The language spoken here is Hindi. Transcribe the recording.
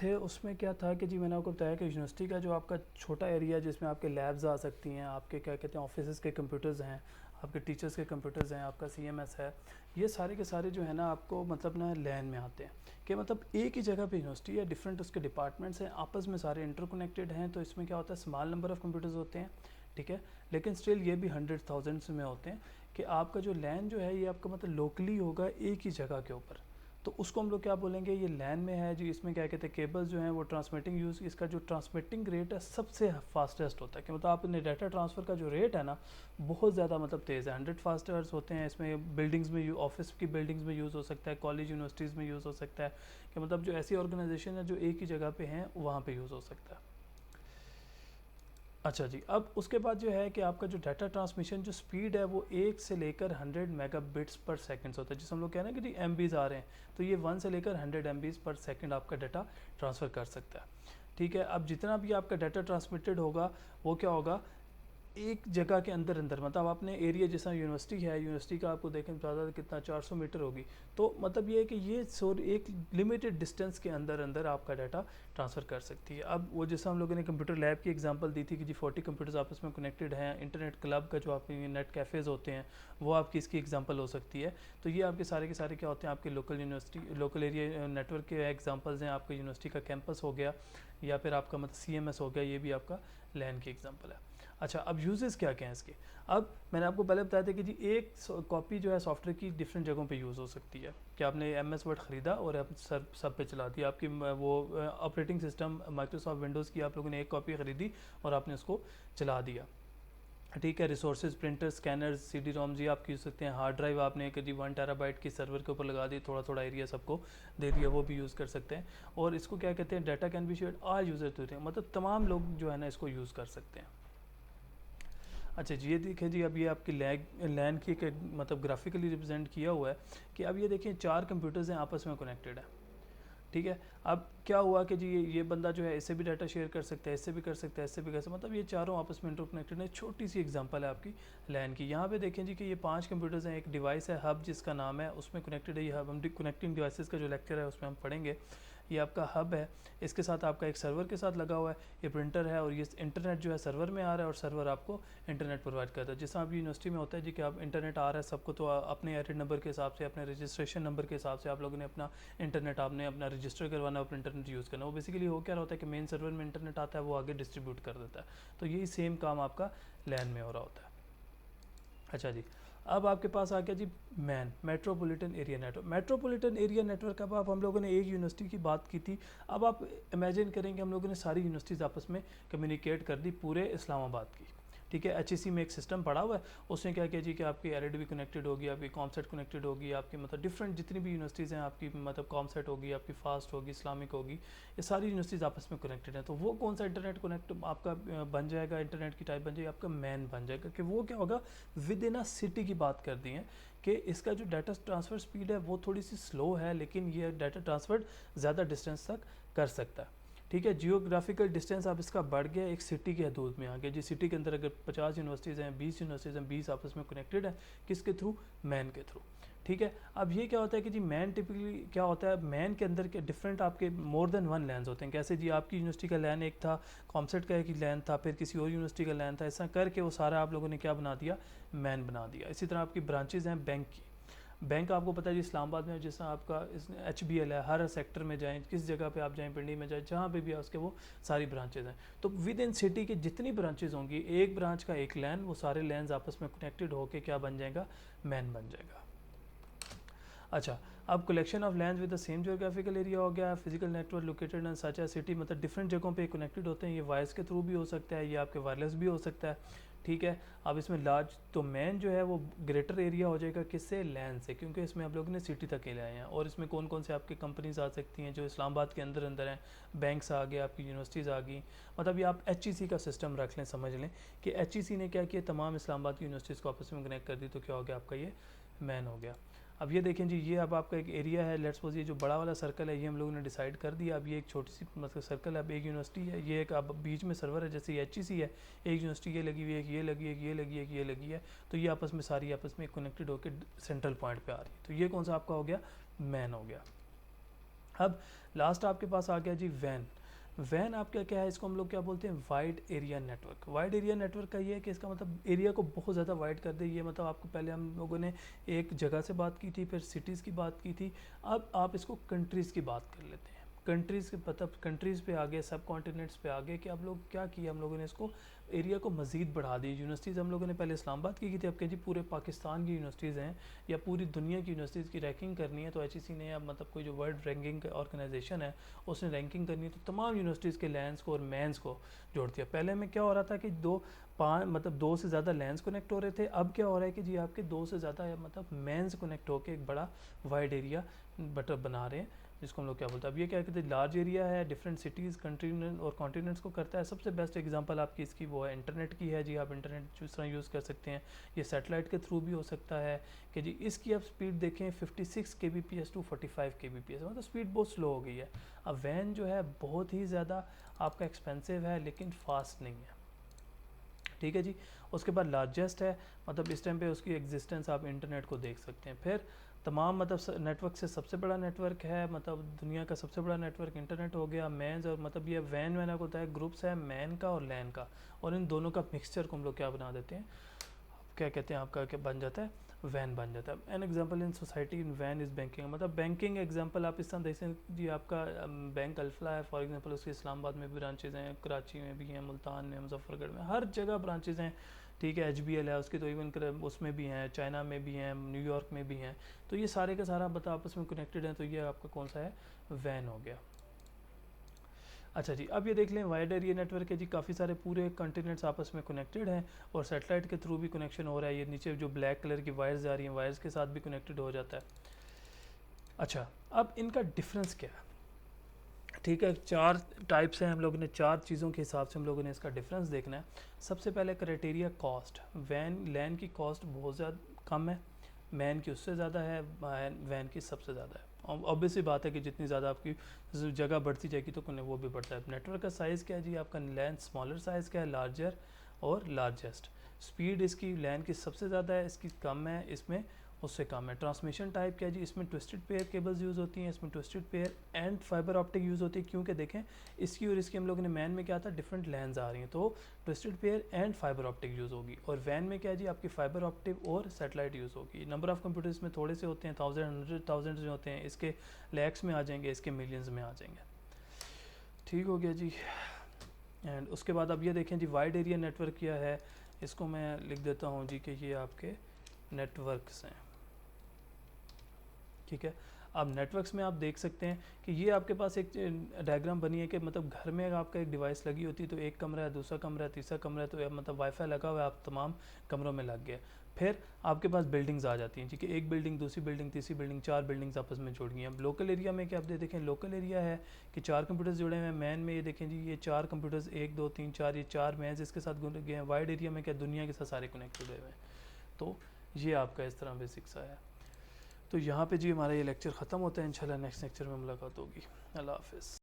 थे उसमें क्या था कि जी मैंने आपको बताया कि यूनिवर्सिटी का जो आपका छोटा एरिया जिसमें आपके लैब्स आ सकती हैं, आपके क्या कहते हैं ऑफिस के कंप्यूटर्स हैं, आपके टीचर्स के कंप्यूटर्स हैं, आपका सीएमएस है, ये सारे के सारे जो है ना आपको मतलब ना लैन में आते हैं कि मतलब एक ही जगह पे यूनिवर्सिटी है, डिफरेंट उसके डिपार्टमेंट्स हैं, आपस में सारे इंटरकनेक्टेड हैं। तो इसमें क्या होता है स्मॉल नंबर ऑफ़ कंप्यूटर्स होते हैं, ठीक है, लेकिन स्टिल ये भी हंड्रेड थाउजेंड्स में होते हैं कि आपका जो लैन जो है ये आपका मतलब लोकली होगा एक ही जगह के ऊपर। तो उसको हम लोग क्या बोलेंगे, ये लैन में है जी। इसमें क्या कहते हैं केबल्स जो हैं वो ट्रांसमिटिंग यूज़, इसका जो ट्रांसमिटिंग रेट है सबसे फास्टेस्ट होता है कि मतलब आपने डाटा ट्रांसफ़र का जो रेट है ना बहुत ज़्यादा मतलब तेज़ है। 100 फास्ट हर्ट्ज़ होते हैं। इसमें बिल्डिंग्स में ऑफिस की बिल्डिंग्स में यूज़ हो सकता है, कॉलेज यूनिवर्सिटीज़ में यूज़ हो सकता है कि मतलब जो ऐसी ऑर्गेनाइजेशन है जो एक ही जगह पे हैं वहाँ पे यूज़ हो सकता है। अच्छा जी, अब उसके बाद जो है कि आपका जो डाटा ट्रांसमिशन जो स्पीड है वो 1 से लेकर 100 मेगाबिट्स पर सेकंड होता है, जिसे हम लोग कह रहे हैं कि जी एमबीज़ आ रहे हैं, तो ये 1 से लेकर 100 एमबीज़ पर सेकंड आपका डाटा ट्रांसफ़र कर सकता है। ठीक है, अब जितना भी आपका डाटा ट्रांसमिटेड होगा वो क्या होगा, एक जगह के अंदर अंदर मतलब आपने एरिया जैसा यूनिवर्सिटी है, यूनिवर्सिटी का आपको देखें ज़्यादा कितना 400 मीटर होगी, तो मतलब ये है कि ये एक लिमिटेड डिस्टेंस के अंदर अंदर आपका डाटा ट्रांसफ़र कर सकती है। अब वो जैसा हम लोगों ने कंप्यूटर लैब की एग्जांपल दी थी कि जी 40 कंप्यूटर्स आपस में कनेक्टेड हैं, इंटरनेट क्लब का जो आपके नेट कैफ़ेज़ होते हैं वो आपकी इसकी एग्जांपल हो सकती है। तो ये आपके सारे के सारे क्या होते हैं आपके local university local area network के एग्जाम्पल्स हैं। आपका यूनिवर्सिटी का कैंपस हो गया या फिर आपका मतलब सीएमएस हो गया, ये भी आपका लैन की एग्जांपल है। अच्छा, अब यूजेस क्या क्या हैं इसके। अब मैंने आपको पहले बताया था कि जी एक कॉपी जो है सॉफ्टवेयर की डिफरेंट जगहों पे यूज़ हो सकती है कि आपने एमएस वर्ड ख़रीदा और आप सब पे चला दिया। आपकी वो ऑपरेटिंग सिस्टम माइक्रोसॉफ्ट विंडोज़ की आप लोगों ने एक कॉपी ख़रीदी और आपने उसको चला दिया, ठीक है। Resources printer scanners C D ROM जी आप यूज़ सकते हैं। हार्ड ड्राइव आपने कभी 1 टेराबाइट की सर्वर के ऊपर लगा दी, थोड़ा थोड़ा एरिया सबको दे दिया, वो भी यूज़ कर सकते हैं। और इसको क्या कहते हैं, data can be shared all user to, मतलब तमाम लोग जो है ना इसको यूज़ कर सकते हैं। अच्छा जी, ये देखिए जी अब ये आपकी लैन की एक मतलब ग्राफिकली रिप्रेजेंट किया हुआ है कि अब ये देखिए 4 कंप्यूटर्स हैं आपस में कनेक्टेड है, ठीक है। अब क्या हुआ कि जी ये बंदा जो है इससे भी डाटा शेयर कर सकता है, इससे भी कर सकता है, इससे भी कर सकता है, मतलब ये चारों आपस में इंटरकनेक्टेड है। छोटी सी एग्जांपल है आपकी लैन की। यहाँ पे देखें जी कि ये 5 कंप्यूटर्स हैं, एक डिवाइस है हब जिसका नाम है, उसमें कनेक्टेड है ये हब। हम कनेक्टिंग डिवाइसेस का जो लेक्चर है उसमें हम पढ़ेंगे। ये आपका हब है, इसके साथ आपका एक सर्वर के साथ लगा हुआ है, ये प्रिंटर है और ये इंटरनेट जो है सर्वर में आ रहा है और सर्वर आपको इंटरनेट प्रोवाइड करता है। जैसा अभी यूनिवर्सिटी में होता है जी कि आप इंटरनेट आ रहा है सबको, तो अपने एरिड नंबर के हिसाब से, अपने रजिस्ट्रेशन नंबर के हिसाब से आप लोगों ने अपना इंटरनेट आपने अपना रजिस्टर करवाना, अपना इंटरनेट यूज़ करना। वो बेसिकली हो क्या होता है कि मेन सर्वर में इंटरनेट आता है, वो आगे डिस्ट्रीब्यूट कर देता है। तो यही सेम काम आपका लैन में हो रहा होता है। अच्छा जी, अब आपके पास आ गया जी metropolitan area network. Metropolitan area network, अब आप हम लोगों ने एक यूनिवर्सिटी की बात की थी, अब आप इमेजिन करेंगे हम लोगों ने सारी यूनिवर्सिटीज़ आपस में कम्युनिकेट कर दी पूरे इस्लामाबाद की, ठीक है। एचईसी में एक सिस्टम पड़ा हुआ है, उसने क्या किया जी कि आपकी एरिड भी कनेक्टेड होगी, आपकी कॉमसेट कनेक्टेड होगी, आपकी मतलब डिफरेंट जितनी भी यूनिवर्सिटीज़ हैं आपकी मतलब कॉमसेट होगी, आपकी फास्ट होगी, इस्लामिक होगी, ये सारी यूनिवर्सिटीज़ आपस में कनेक्टेड हैं। तो वो कौन सा इंटरनेट कनेक्ट आपका बन जाएगा, इंटरनेट की टाइप बन जाएगी, आपका मैन बन जाएगा कि वो क्या होगा विद इन अ सिटी की बात कर दी है कि इसका जो डाटा ट्रांसफ़र स्पीड है वो थोड़ी सी स्लो है, लेकिन ये डाटा ट्रांसफ़र ज़्यादा डिस्टेंस तक कर सकता है, ठीक है। जियोग्राफिकल डिस्टेंस अब इसका बढ़ गया, एक सिटी की हदूद में आ गया जी। सिटी के अंदर अगर 50 यूनिवर्सिटीज़ हैं, 20 यूनिवर्सिटीज़ हैं, 20 आपस में कनेक्टेड है, किसके थ्रू, मैन के थ्रू, ठीक है। अब ये क्या होता है कि जी मैन टिपिकली क्या होता है, मैन के अंदर के डिफरेंट आपके मोर देन वन लैंस होते हैं। कैसे जी आपकी यूनिवर्सिटी का लैन एक था, कॉमसेट का एक लैन था, फिर किसी और यूनिवर्सिटी का लैन था, ऐसा करके वो सारा आप लोगों ने क्या बना दिया, मैन बना दिया। इसी तरह आपकी ब्रांचेज़ हैं बैंक की। बैंक आपको पता है जी इस्लामाबाद में जैसा आपका HBL है, हर सेक्टर में जाएं, किस जगह पे आप जाएं, पिंडी में जाएं, जहाँ पे भी है उसके वो सारी ब्रांचेज हैं। तो विद इन सिटी की जितनी ब्रांचेज होंगी, एक ब्रांच का एक लैन, वो सारे लैंस आपस में कनेक्टेड होकर क्या बन जाएगा, मैन बन जाएगा। अच्छा, अब collection of land with the same geographical area हो गया। Physical network located in such as city, मतलब डिफरेंट जगहों पे कनेक्टेड होते हैं। ये वायर्स के थ्रू भी हो सकता है, ये आपके वायरलेस भी हो सकता है, ठीक है। अब इसमें लार्ज तो मैन जो है वो ग्रेटर एरिया हो जाएगा, किससे, लैंड से, क्योंकि इसमें आप लोगों ने सिटी तक ले आए हैं। और इसमें कौन कौन से आपकी कंपनीज आ सकती हैं जो इस्लामाबाद के अंदर अंदर हैं, बैंक्स आ गए, आपकी यूनिवर्सिटीज़ आ गई। मतलब ये आप HEC का सिस्टम रख लें, समझ लें कि HEC ने क्या किया, तमाम इस्लामाबाद की यूनिवर्सिटीज़ को आपस में कनेक्ट कर दी, तो क्या हो गया आपका ये मैन हो गया। अब ये देखें जी, ये अब आपका एक एरिया है, लेट्स सपोज ये जो बड़ा वाला सर्कल है ये हम लोगों ने डिसाइड कर दिया। अब ये एक छोटी सी मतलब सर्कल है, अब एक यूनिवर्सिटी है, ये एक अब बीच में सर्वर है, जैसे ये HEC है, एक यूनिवर्सिटी ये लगी हुई है, एक ये लगी है, एक ये लगी है, एक ये लगी है, तो ये आपस में सारी आपस में कनेक्टेड होकर सेंट्रल पॉइंट पे आ रही है। तो ये कौन सा आपका हो गया, मैन हो गया। अब लास्ट आपके पास आ गया जी वैन। वैन आपका क्या है, इसको हम लोग क्या बोलते हैं, wide area network. Wide area network का ये है कि इसका मतलब एरिया को बहुत ज़्यादा वाइड कर दे। ये मतलब आपको पहले हम लोगों ने एक जगह से बात की थी, फिर सिटीज़ की बात की थी, अब आप इसको कंट्रीज़ की बात कर लेते हैं। कंट्रीज़ के मतलब कंट्रीज़ पे आगे, सब कॉन्टिनेंट्स पे आगे कि आप लोग क्या किया, हम लोगों ने इसको एरिया को मज़ीद बढ़ा दी। यूनिवर्सिटीज़ हम लोगों ने पहले इस्लामाबाद की थी, अब कह जी पूरे पाकिस्तान की यूनिवर्सिटीज़ हैं या पूरी दुनिया की यूनिवर्सिटीज़ की रैंकिंग करनी है तो HEC ने, अब मतलब कोई जो वर्ल्ड रैंकिंग ऑर्गेनाइजेशन है उसने रैंकिंग करनी है तो तमाम यूनिवर्सिटीज़ के लैंड्स को और मैंस को जोड़ दिया। पहले में क्या हो रहा था कि दो से ज़्यादा लैंड्स कनेक्ट हो रहे थे, अब क्या हो रहा है कि जी आपके दो से ज़्यादा मतलब मैंस कनेक्ट होकर एक बड़ा वाइड एरिया बना रहे हैं, जिसको हम लोग क्या बोलते हैं। अब ये क्या कहते हैं, लार्ज एरिया है, डिफरेंट सिटीज़, कंट्री और कॉन्टिनेंट्स को करता है। सबसे बेस्ट एग्जांपल आपकी इसकी वो है इंटरनेट की है जी। आप इंटरनेट जिस तरह यूज़ कर सकते हैं, ये सैटेलाइट के थ्रू भी हो सकता है कि जी इसकी आप स्पीड देखें 56 kbps टू 45 kbps, मतलब स्पीड बहुत स्लो हो गई है। अब वैन जो है बहुत ही ज़्यादा आपका एक्सपेंसिव है लेकिन फास्ट नहीं है, ठीक है जी। उसके बाद लार्जेस्ट है, मतलब इस टाइम पे उसकी एग्जिस्टेंस आप इंटरनेट को देख सकते हैं। फिर तमाम मतलब नेटवर्क से सबसे बड़ा नेटवर्क है, मतलब दुनिया का सबसे बड़ा नेटवर्क इंटरनेट हो गया। मैन्स और मतलब ये वैन मैंने आपको बताया ग्रुप्स है मैन का और लैन का, और इन दोनों का मिक्सचर को हम लोग क्या बना देते हैं, क्या कहते हैं आपका, क्या बन जाता है, वैन बन जाता है। An example in society in van is banking, मतलब बैंकिंग एग्जांपल आप इस तरह देख सकते जी। आपका बैंक अल्फला है फॉर एग्जांपल, उसके इस्लामाबाद में भी ब्रांचेज़ हैं, कराची में भी हैं, मुल्तान में, मुजफ्फरगढ़ में, हर जगह ब्रांचेज़ हैं, ठीक है। HBL है उसकी तो इवन उसमें भी हैं, चाइना में भी हैं, न्यूयॉर्क में भी हैं। तो ये सारे का सारा बता आपस में कनेक्टेड हैं, तो ये आपका कौन सा है, वैन हो गया। अच्छा जी, अब ये देख लें वाइड एरिया नेटवर्क है जी, काफ़ी सारे पूरे कंटिनेंट्स आपस में कनेक्टेड हैं और सैटेलाइट के थ्रू भी कनेक्शन हो रहा है। ये नीचे जो ब्लैक कलर की वायर्स आ रही हैं, वायर्स के साथ भी कनेक्टेड हो जाता है। अच्छा, अब इनका डिफरेंस क्या है, ठीक है। चार टाइप्स हैं, हम लोगों ने चार चीज़ों के हिसाब से हम लोगों ने इसका डिफरेंस देखना है। सबसे पहले क्राइटेरिया कॉस्ट। लैन की कॉस्ट बहुत ज़्यादा कम है, मैन की उससे ज़्यादा है, वैन की सबसे ज़्यादा है। ऑब्वियसली बात है कि जितनी ज़्यादा आपकी जगह बढ़ती जाएगी तो वो भी बढ़ता है। नेटवर्क का साइज़ क्या है जी, आपका लैन स्मॉलर साइज़ का है, लार्जर और लार्जेस्ट। स्पीड इसकी लैन की सबसे ज़्यादा है, इसकी कम है, इसमें उससे कम है। ट्रांसमिशन टाइप क्या है जी, इसमें ट्विस्टेड पेयर केबल्स यूज़ होती हैं, इसमें twisted pair and fibre optic use होती है, क्योंकि देखें इसकी और इसकी हम लोगों ने मैन में क्या था, डिफरेंट लैंस आ रही हैं, तो twisted pair and fibre optic use होगी। और वैन में क्या है जी, आपकी फाइबर ऑप्टिक और सैटेलाइट यूज़ होगी। नंबर ऑफ़ कंप्यूटर्स में थोड़े से होते हैं, 1000 में होते हैं, इसके लैक्स में आ जाएंगे, इसके मिलियंस में आ जाएंगे। ठीक हो गया जी। एंड उसके बाद अब ये देखें जी, वाइड एरिया नेटवर्क क्या है, इसको मैं लिख देता हूँ जी कि ये आपके नेटवर्क्स हैं, ठीक है। अब नेटवर्क्स में आप देख सकते हैं कि ये आपके पास एक डायग्राम बनी है कि मतलब घर में आपका एक डिवाइस लगी होती है, तो एक कमरा है, दूसरा कमरा है, तीसरा कमरा है, तो मतलब वाईफाई लगा हुआ है, आप तमाम कमरों में लग गए। फिर आपके पास बिल्डिंग्स आ जाती हैं, ठीक है। एक बिल्डिंग, दूसरी बिल्डिंग, तीसरी बिल्डिंग, 4 बिल्डिंग्स आपस में जुड़ गई हैं। अब लोकल एरिया में क्या आप देखें, लोकल एरिया है कि 4 कंप्यूटर्स जुड़े हुए हैं। मैन में ये देखें जी, ये 4 कंप्यूटर्स, 1 2 3 4, ये 4 मैन्स इसके साथ जुड़ गए हैं। वाइड एरिया में क्या दुनिया के साथ सारे कनेक्टेड हुए हैं। तो ये आपका इस तरह बेसिक्स आया है। तो यहाँ पे जी हमारा ये लेक्चर ख़त्म होता है, इंशाल्लाह नेक्स्ट लेक्चर में मुलाकात होगी। अल्लाह हाफ़िज़।